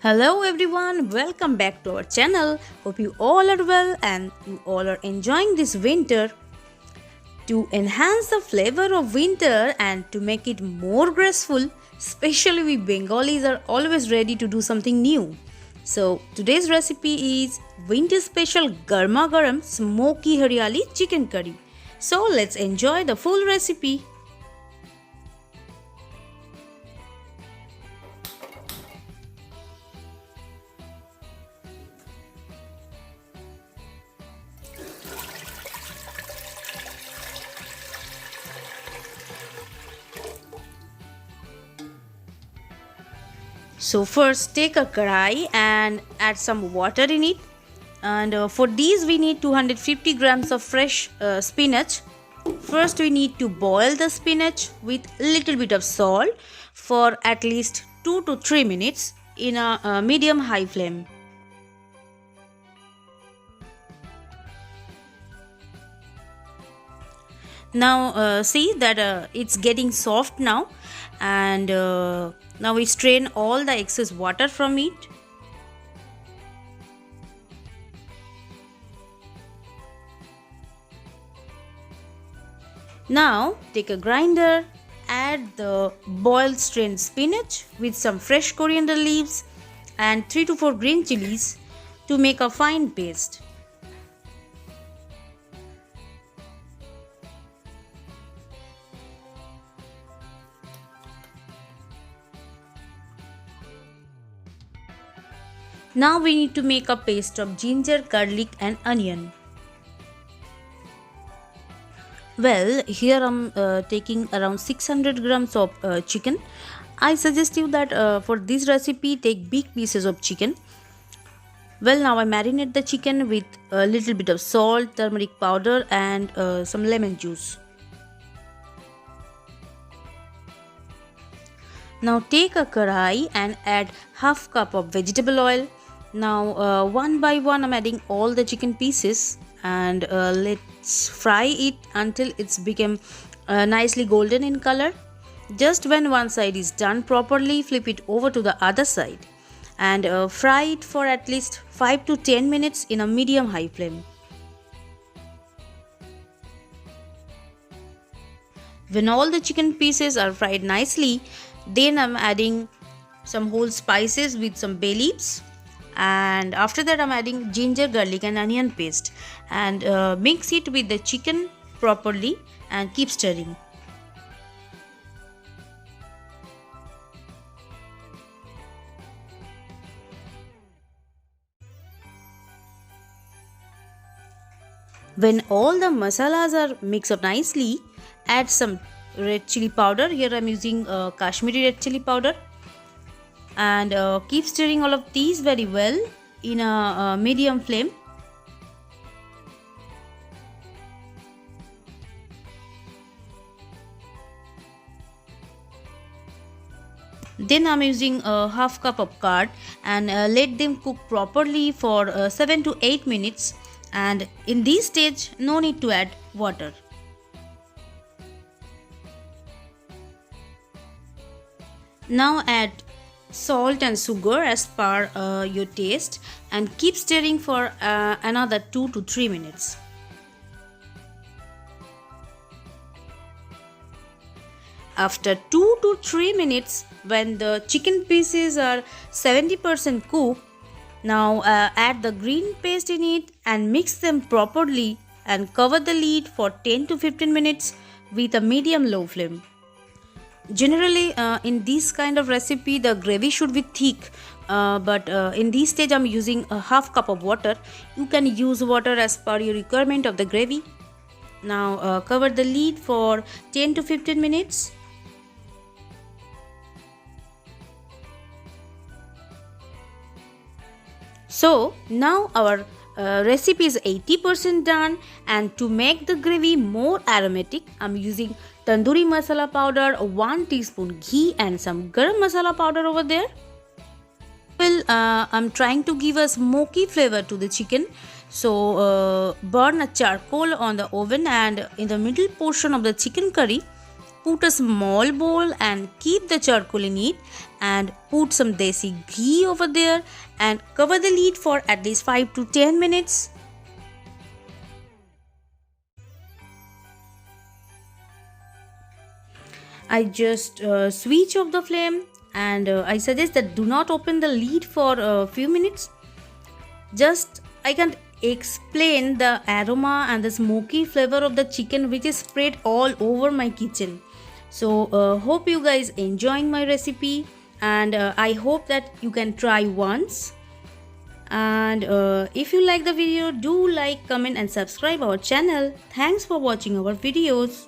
Hello everyone, welcome back to our channel. Hope you all are well and you all are enjoying this winter. To enhance the flavor of winter and to make it more graceful, especially we Bengalis are always ready to do something new. So today's recipe is winter special Garma Garam Smoky Haryali Chicken Curry. So let's enjoy the full recipe. So first take a karai and add some water in it, and for these we need 250 grams of fresh spinach. First we need to boil the spinach with little bit of salt for at least 2 to 3 minutes in a medium high flame. Now see that it's getting soft now, and now we strain all the excess water from it. Now take a grinder, add the boiled strained spinach with some fresh coriander leaves and 3 to 4 green chilies to make a fine paste. Now we need to make a paste of ginger, garlic and onion. Well, here I'm taking around 600 grams of chicken. I suggest you that for this recipe take big pieces of chicken. Well, now I marinate the chicken with a little bit of salt, turmeric powder and some lemon juice. Now take a karai and add half cup of vegetable oil. Now one by one I'm adding all the chicken pieces and let's fry it until it's become nicely golden in color. Just when one side is done properly, flip it over to the other side and fry it for at least 5 to 10 minutes in a medium high flame. When all the chicken pieces are fried nicely, then I'm adding some whole spices with some bay leaves, and after that I'm adding ginger, garlic and onion paste and mix it with the chicken properly and keep stirring. When all the masalas are mixed up nicely, add some red chili powder. Here I'm using Kashmiri red chili powder, and keep stirring all of these very well in a medium flame. Then I'm using a half cup of curd and let them cook properly for 7 to 8 minutes, and in this stage no need to add water. Now add salt and sugar as per your taste and keep stirring for another 2 to 3 minutes. After 2 to 3 minutes, when the chicken pieces are 70% cooked, now add the green paste in it and mix them properly and cover the lid for 10 to 15 minutes with a medium low flame. Generally in this kind of recipe the gravy should be thick, but in this stage I'm using a half cup of water. You can use water as per your requirement of the gravy. Now cover the lid for 10 to 15 minutes. So now our recipe is 80% done, and to make the gravy more aromatic I'm using tandoori masala powder, 1 teaspoon ghee and some garam masala powder over there. Well, I'm trying to give a smoky flavor to the chicken, so burn a charcoal on the oven and in the middle portion of the chicken curry put a small bowl and keep the charcoal in it and put some desi ghee over there and cover the lid for at least 5 to 10 minutes. I just switch off the flame and I suggest that do not open the lid for a few minutes. Just I can explain the aroma and the smoky flavor of the chicken which is spread all over my kitchen. So hope you guys enjoying my recipe and I hope that you can try once. And if you like the video, do like, comment and subscribe our channel. Thanks for watching our videos.